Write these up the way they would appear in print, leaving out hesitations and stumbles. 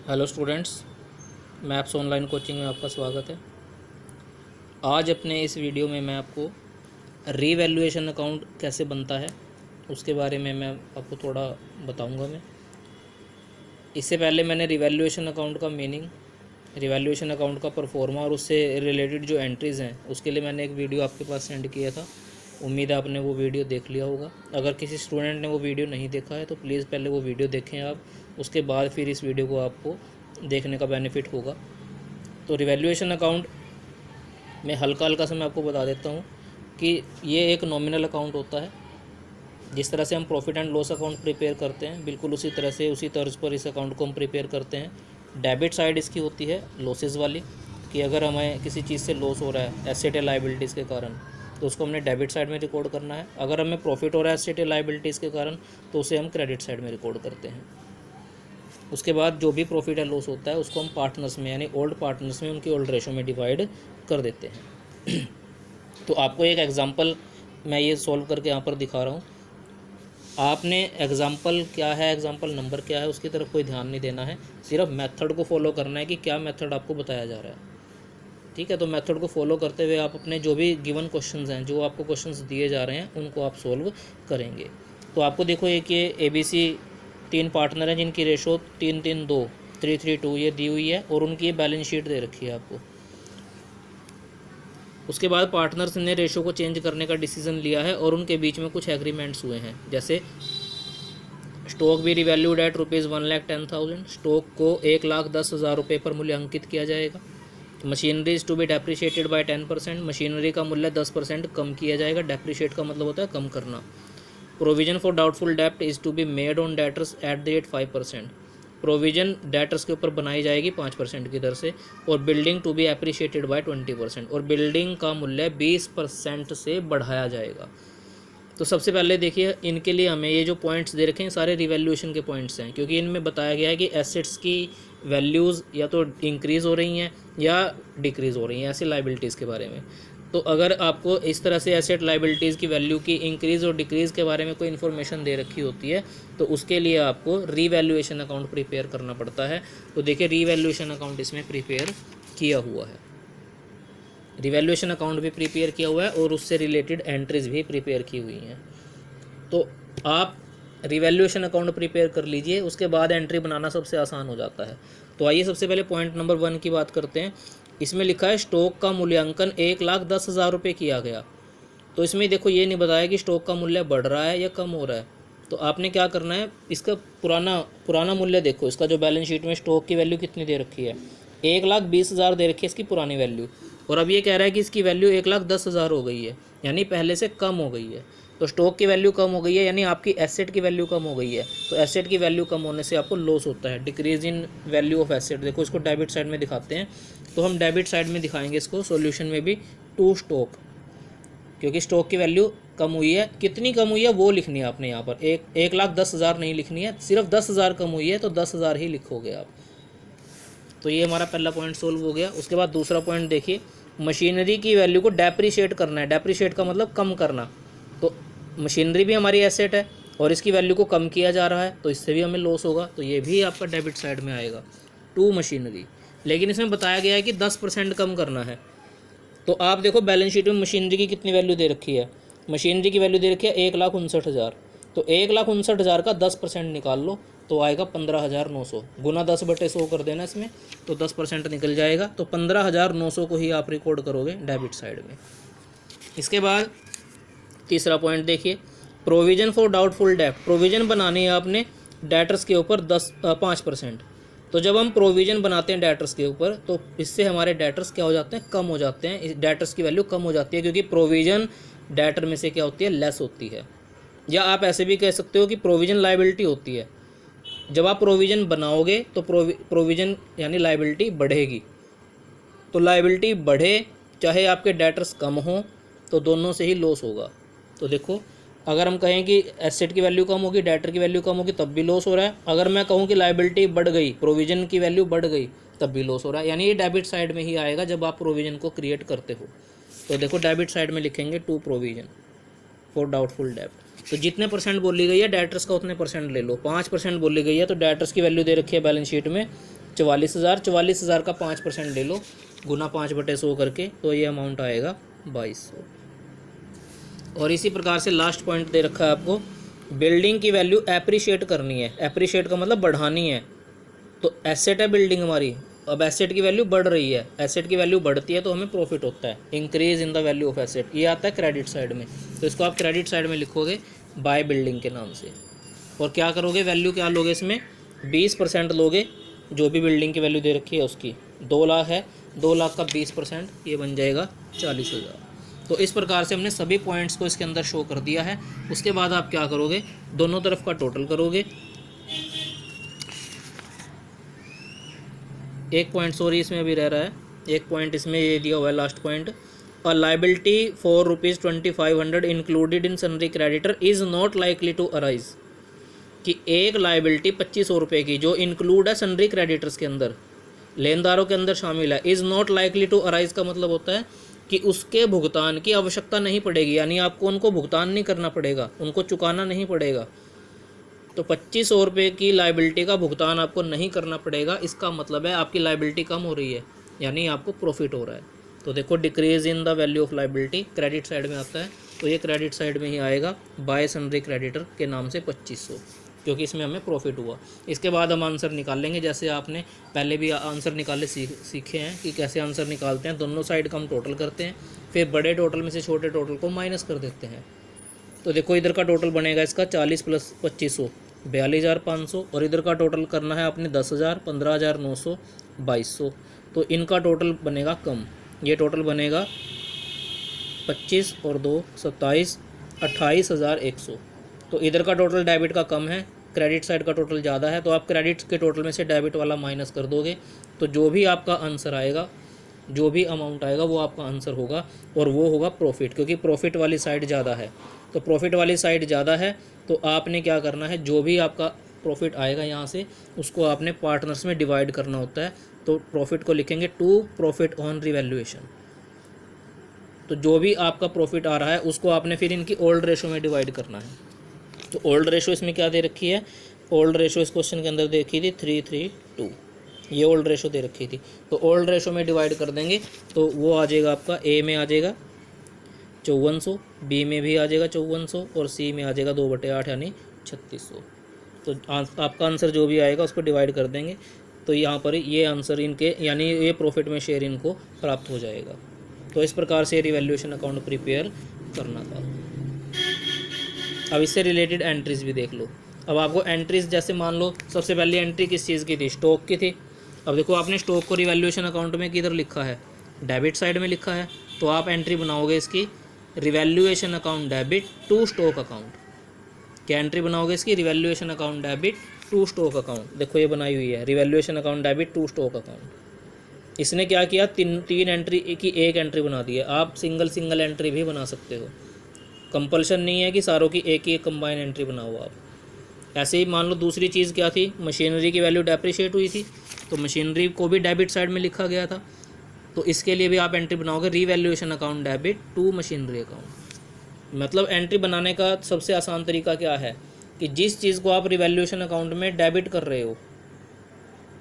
Hello students, maths online coaching में आपका स्वागत है। आज अपने इस वीडियो में मैं आपको रीवैल्यूएशन अकाउंट कैसे बनता है उसके बारे में मैं आपको थोड़ा बताऊंगा। मैं इससे पहले मैंने रिवैल्यूएशन अकाउंट का मीनिंग, रिवैल्यूएशन अकाउंट का परफॉर्मा और उससे रिलेटेड जो एंट्रीज़ हैं उसके लिए मैंने एक वीडियो आपके पास सेंड किया था। उम्मीद है आपने वो वीडियो देख लिया होगा। अगर किसी स्टूडेंट ने वो वीडियो नहीं देखा है तो प्लीज़ पहले वो वीडियो देखें आप, उसके बाद फिर इस वीडियो को आपको देखने का बेनिफिट होगा। तो रिवैल्यूएशन अकाउंट में हल्का हल्का से मैं आपको बता देता हूँ कि ये एक नॉमिनल अकाउंट होता है। जिस तरह से हम profit and loss account prepare करते हैं, बिल्कुल उसी तरह से उसी तर्ज पर इस अकाउंट को हम प्रिपेयर करते हैं। डेबिट साइड इसकी होती है लॉसेस वाली, कि अगर हमें किसी चीज़ से लॉस हो रहा है एसेट या लाइबिलिटीज़ के कारण तो उसको हमने डेबिट साइड में रिकॉर्ड करना है। अगर हमें प्रॉफिट हो रहा है एसेट या लाइबिलिटीज़ के कारण तो उसे हम क्रेडिट साइड में रिकॉर्ड करते हैं। उसके बाद जो भी प्रॉफिट या लॉस होता है उसको हम पार्टनर्स में यानी ओल्ड पार्टनर्स में उनकी ओल्ड रेशो में डिवाइड कर देते हैं। तो आपको एक एग्जांपल मैं ये सॉल्व करके यहाँ पर दिखा रहा हूँ। आपने एग्जांपल क्या है, एग्जांपल नंबर क्या है, उसकी तरफ कोई ध्यान नहीं देना है, सिर्फ मेथड को फॉलो करना है कि क्या मेथड आपको बताया जा रहा है। ठीक है, तो मेथड को फॉलो करते हुए आप अपने जो भी गिवन क्वेश्चंस हैं, जो आपको क्वेश्चंस दिए जा रहे हैं, उनको आप सॉल्व करेंगे। तो आपको देखो एक ये ABC 3 पार्टनर हैं जिनकी रेशो 3-3-2 3-3-2 ये दी हुई है और उनकी ये बैलेंस शीट दे रखी है आपको। उसके बाद पार्टनर्स ने रेशो को चेंज करने का डिसीजन लिया है और उनके बीच में कुछ एग्रीमेंट्स हुए हैं, जैसे स्टॉक भी रिवैल्यूड एट ₹1,10,000, स्टॉक को 1,10,000 रुपये पर मूल्यांकित किया जाएगा। Machinery is to be depreciated by 10%, machinery का मूल्य 10% कम किया जाएगा। डेप्रिशिएट का मतलब होता है कम करना। प्रोविजन फॉर डाउटफुल डेप्ट is to be made on debtors at the rate 5%, provision debtors के ऊपर बनाई जाएगी 5% की दर से। और building to be appreciated by 20%, और बिल्डिंग का मूल्य 20% से बढ़ाया जाएगा। तो सबसे पहले देखिए इनके लिए हमें ये जो पॉइंट्स दे रखे हैं सारे रिवैल्यूएशन के पॉइंट्स हैं, क्योंकि इनमें बताया गया है कि एसेट्स की वैल्यूज़ या तो इंक्रीज़ हो रही हैं या डिक्रीज़ हो रही हैं, ऐसी लाइबिलिटीज़ के बारे में। तो अगर आपको इस तरह से एसेट लाइबिलिटीज़ की वैल्यू की इंक्रीज़ और डिक्रीज़ के बारे में कोई इन्फॉर्मेशन दे रखी होती है तो उसके लिए आपको रीवैल्यूएशन अकाउंट प्रिपेयर करना पड़ता है। तो देखिए रीवैल्यूएशन अकाउंट इसमें प्रिपेयर किया हुआ है, रिवैल्यूएशन अकाउंट भी प्रिपेयर किया हुआ है और उससे रिलेटेड एंट्रीज भी प्रिपेयर की हुई हैं। तो आप रिवैल्यूएशन अकाउंट प्रिपेयर कर लीजिए, उसके बाद एंट्री बनाना सबसे आसान हो जाता है। तो आइए सबसे पहले पॉइंट नंबर 1 की बात करते हैं। इसमें लिखा है स्टॉक का मूल्यांकन 1,10,000 रुपये किया गया। तो इसमें देखो ये नहीं बताया कि स्टॉक का मूल्य बढ़ रहा है या कम हो रहा है। तो आपने क्या करना है, इसका पुराना मूल्य देखो, इसका जो बैलेंस शीट में स्टॉक की वैल्यू कितनी दे रखी है, 1,20,000 दे रखी है इसकी पुरानी वैल्यू, और अब ये कह रहा है कि इसकी वैल्यू 1,10,000 हो गई है, यानी पहले से कम हो गई है। तो स्टॉक की वैल्यू कम हो गई है यानी आपकी एसेट की वैल्यू कम हो गई है। तो एसेट की वैल्यू कम होने से आपको लॉस होता है, decrease in value of asset. देखो इसको डेबिट साइड में दिखाते हैं, तो हम डेबिट साइड में दिखाएंगे इसको सॉल्यूशन में भी टू स्टॉक, क्योंकि स्टॉक की वैल्यू कम हुई है। कितनी कम हुई है वो लिखनी है आपने यहाँ पर, 1,10,000 नहीं लिखनी है, सिर्फ 10,000 कम हुई है तो 10,000 ही लिखोगे आप। तो ये हमारा पहला पॉइंट सोल्व हो गया। उसके बाद दूसरा पॉइंट देखिए, मशीनरी की वैल्यू को डेप्रिशिएट करना है। डेप्रिशिएट का मतलब कम करना। तो मशीनरी भी हमारी एसेट है और इसकी वैल्यू को कम किया जा रहा है तो इससे भी हमें लॉस होगा, तो ये भी आपका डेबिट साइड में आएगा टू मशीनरी। लेकिन इसमें बताया गया है कि 10% कम करना है। तो आप देखो बैलेंस शीट में मशीनरी की कितनी वैल्यू दे रखी है, मशीनरी की वैल्यू दे रखी है 1,59,000। तो 1,59,000 का 10% निकाल लो तो आएगा 15,900, गुना 10/100 कर देना इसमें, तो 10% निकल जाएगा। तो 15,900 को ही आप रिकॉर्ड करोगे डेबिट साइड में। इसके बाद तीसरा पॉइंट देखिए, प्रोविजन फॉर डाउटफुल डेप्ट। प्रोविजन बनानी है आपने डेटर्स के ऊपर 5%। तो जब हम प्रोविजन बनाते हैं डेटर्स के ऊपर तो इससे हमारे डेटर्स क्या हो जाते हैं, कम हो जाते हैं, डेटर्स की वैल्यू कम हो जाती है, क्योंकि प्रोविजन डेटर में से क्या होती है, लेस होती है। या आप ऐसे भी कह सकते हो कि प्रोविजन लाइबिलिटी होती है। जब आप प्रोविजन बनाओगे तो प्रोविजन यानी लाइबिलिटी बढ़ेगी। तो लाइबिलिटी बढ़े चाहे आपके डेटर्स कम हों तो दोनों से ही लॉस होगा। तो देखो अगर हम कहें कि एसेट की वैल्यू कम होगी, डेटर की वैल्यू कम होगी, तब भी लॉस हो रहा है। अगर मैं कहूँ कि लाइबिलिटी बढ़ गई, प्रोविजन की वैल्यू बढ़ गई, तब भी लॉस हो रहा है। यानी ये डेबिट साइड में ही आएगा जब आप प्रोविजन को क्रिएट करते हो। तो देखो डेबिट साइड में लिखेंगे टू प्रोविजन फॉर डाउटफुल डेब्ट। तो जितने परसेंट बोली गई है डेटर्स का उतने परसेंट ले लो। 5% बोली गई है तो डेटर्स की वैल्यू दे रखी है बैलेंस शीट में 44,000, 44,000 का 5% ले लो, गुना 5/100 करके, तो ये अमाउंट आएगा 2200। और इसी प्रकार से लास्ट पॉइंट दे रखा है आपको, बिल्डिंग की वैल्यू एप्रिशिएट करनी है। एप्रिशिएट का मतलब बढ़ानी है। तो एसेट है बिल्डिंग हमारी, अब एसेट की वैल्यू बढ़ रही है, एसेट की वैल्यू बढ़ती है तो हमें प्रॉफिट होता है, increase in the value of asset, ये आता है क्रेडिट साइड में। तो इसको आप क्रेडिट साइड में लिखोगे बाय बिल्डिंग के नाम से। और क्या करोगे, वैल्यू क्या लोगे इसमें, 20% लोगे, जो भी बिल्डिंग की वैल्यू दे रखी है उसकी। 2 लाख है, 2 लाख का 20%, ये बन जाएगा 40,000। तो इस प्रकार से हमने सभी पॉइंट्स को इसके अंदर शो कर दिया है। उसके बाद आप क्या करोगे, दोनों तरफ का टोटल करोगे। एक पॉइंट सॉरी इसमें अभी रह रहा है, एक पॉइंट इसमें ये दिया हुआ है last point, a liability for ₹2500 included in sundry creditor is not likely to arise, कि एक लाइबिलिटी 2500 रुपये की जो इंक्लूड है सनरी क्रेडिटर्स के अंदर, लेनदारों के अंदर शामिल है, is not likely to arise का मतलब होता है कि उसके भुगतान की आवश्यकता नहीं पड़ेगी, यानी आपको उनको भुगतान नहीं करना पड़ेगा, उनको चुकाना नहीं पड़ेगा। तो 2500 रुपये की लाइबिलिटी का भुगतान आपको नहीं करना पड़ेगा, इसका मतलब है आपकी लाइबिलिटी कम हो रही है, यानी आपको प्रॉफिट हो रहा है। तो देखो decrease in the value of liability credit side में आता है, तो ये क्रेडिट साइड में ही आएगा बाय सनरी क्रेडिटर के नाम से 2500, क्योंकि इसमें हमें प्रॉफिट हुआ। इसके बाद हम आंसर निकालेंगे, जैसे आपने पहले भी आंसर निकाले सीखे हैं कि कैसे आंसर निकालते हैं। दोनों साइड का हम टोटल करते हैं, फिर बड़े टोटल में से छोटे टोटल को माइनस कर देते हैं। तो देखो इधर का टोटल बनेगा इसका 40 + 2500 42,500, और इधर का टोटल करना है आपने 10,000 15,900 2200। तो इनका टोटल बनेगा कम, ये टोटल बनेगा 25 और 2 27 28,100। तो इधर का टोटल डेबिट का कम है, क्रेडिट साइड का टोटल ज़्यादा है, तो आप क्रेडिट के टोटल में से डेबिट वाला माइनस कर दोगे, तो जो भी आपका आंसर आएगा, जो भी अमाउंट आएगा वो आपका आंसर होगा, और वो होगा प्रॉफिट, क्योंकि प्रॉफिट वाली साइड ज़्यादा है। तो प्रॉफिट वाली साइड ज़्यादा है, तो आपने क्या करना है, जो भी आपका प्रॉफिट आएगा यहाँ से, उसको आपने पार्टनर्स में डिवाइड करना होता है। तो प्रॉफिट को लिखेंगे टू प्रॉफिट ऑन रिवैल्यूएशन। तो जो भी आपका प्रॉफिट आ रहा है उसको आपने फिर इनकी ओल्ड रेशो में डिवाइड करना है। तो ओल्ड रेशो इसमें क्या दे रखी है, ओल्ड रेशो इस क्वेश्चन के अंदर दे रखी थी 332, ये ओल्ड रेशो दे रखी थी। तो ओल्ड रेशो में डिवाइड कर देंगे, तो वो आ जाएगा आपका ए में आ जाएगा 5400, बी में भी आ जाएगा 5400, और सी में आ जाएगा 2/8 यानी 3600। तो आपका आंसर जो भी आएगा उसको डिवाइड कर देंगे, तो यहाँ पर ये आंसर इनके, यानी ये प्रॉफिट में शेयर इनको प्राप्त हो जाएगा। तो इस प्रकार से रिवैल्यूएशन अकाउंट प्रिपेयर करना था। अब इससे रिलेटेड एंट्रीज भी देख लो। अब आपको एंट्रीज, जैसे मान लो सबसे पहली एंट्री किस चीज़ की थी, स्टॉक की थी। अब देखो आपने स्टॉक को रिवैल्यूएशन अकाउंट में किधर लिखा है, डेबिट साइड में लिखा है, तो आप एंट्री बनाओगे इसकी revaluation account debit to stock account. क्या एंट्री बनाओगे इसकी, revaluation account debit to stock account. देखो ये बनाई हुई है revaluation account debit to stock account. इसने क्या किया, तीन एंट्री की एक एंट्री बना दी है। आप सिंगल एंट्री भी बना सकते हो, कंपल्शन नहीं है कि सारों की एक ही कंबाइन एंट्री बनाओ आप। ऐसे ही मान लो दूसरी चीज़ क्या थी, मशीनरी की वैल्यू डेप्रिशिएट हुई थी, तो मशीनरी को भी डेबिट साइड में लिखा गया था। तो इसके लिए भी आप एंट्री बनाओगे revaluation account debit to machinery account. मतलब एंट्री बनाने का सबसे आसान तरीका क्या है कि जिस चीज़ को आप रिवैल्यूएशन अकाउंट में डेबिट कर रहे हो,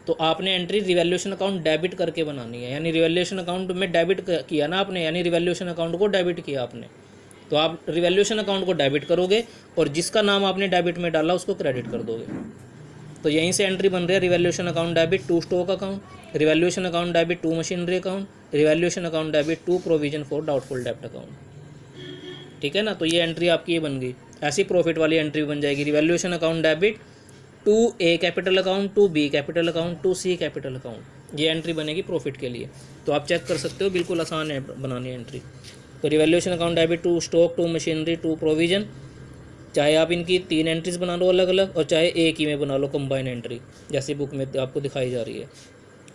तो आपने एंट्री रिवैल्यूएशन अकाउंट डेबिट करके बनानी है। यानी रिवैल्यूएशन अकाउंट में डेबिट किया ना आपने, यानी रिवैल्यूएशन अकाउंट को डेबिट किया आपने, तो आप रिवैल्यूएशन अकाउंट को डेबिट करोगे और जिसका नाम आपने डेबिट में डाला उसको क्रेडिट कर दोगे। तो यहीं से एंट्री बन रही है revaluation account debit to stock account, revaluation account debit to machinery account, revaluation account debit to provision for doubtful डेब्ट अकाउंट। ठीक है ना, तो ये एंट्री आपकी ये बन गई। ऐसी प्रॉफिट वाली एंट्री बन जाएगी revaluation account debit to A capital account, to B capital account, to C capital account. ये एंट्री बनेगी प्रॉफिट के लिए। तो आप चेक कर सकते हो, बिल्कुल आसान है बनानी एंट्री। तो revaluation account debit to stock, to machinery, to provision, चाहे आप इनकी 3 एंट्रीज बना लो अलग अलग, और चाहे एक ही में बना लो कंबाइन एंट्री, जैसी बुक में आपको दिखाई जा रही है।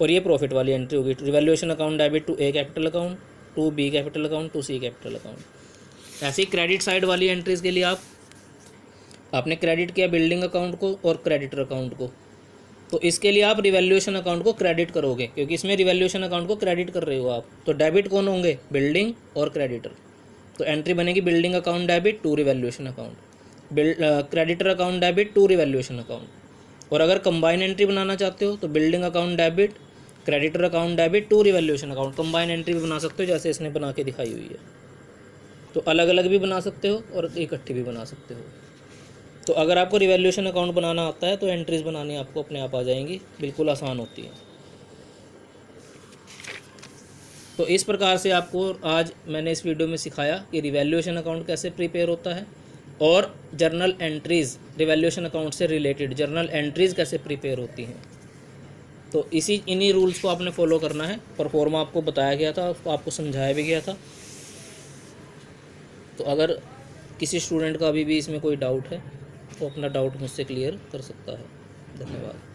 और ये प्रॉफिट वाली एंट्री होगी revaluation account debit to A capital account, to B capital account, to C capital account. ऐसी क्रेडिट साइड वाली एंट्रीज़ के लिए आपने क्रेडिट किया बिल्डिंग अकाउंट को और क्रेडिटर अकाउंट को, तो इसके लिए आप रिवैल्यूएशन अकाउंट को क्रेडिट करोगे, क्योंकि इसमें रिवैल्यूएशन अकाउंट को क्रेडिट कर रहे हो आप। तो डेबिट कौन होंगे, बिल्डिंग और क्रेडिटर। तो एंट्री बनेगी building account debit to revaluation account, creditor account debit to revaluation account. और अगर कंबाइन एंट्री बनाना चाहते हो तो building account debit, creditor account debit to revaluation account, combine entry भी बना सकते हो जैसे इसने बना के दिखाई हुई है। तो अलग अलग भी बना सकते हो और इकट्ठी भी बना सकते हो। तो अगर आपको रिवैल्यूएशन अकाउंट बनाना आता है तो एंट्रीज बनानी आपको अपने आप आ जाएंगी, बिल्कुल आसान होती है। तो इस प्रकार से आपको आज मैंने इस वीडियो में सिखाया कि रिवैल्यूएशन अकाउंट कैसे प्रिपेयर होता है और जर्नल एंट्रीज़, रिवैल्यूएशन अकाउंट से रिलेटेड जर्नल एंट्रीज़ कैसे प्रिपेयर होती हैं। तो इन्हीं रूल्स को आपने फॉलो करना है। परफॉर्मा आपको बताया गया था, आपको समझाया भी गया था। तो अगर किसी स्टूडेंट का अभी भी इसमें कोई डाउट है तो अपना डाउट मुझसे क्लियर कर सकता है। धन्यवाद।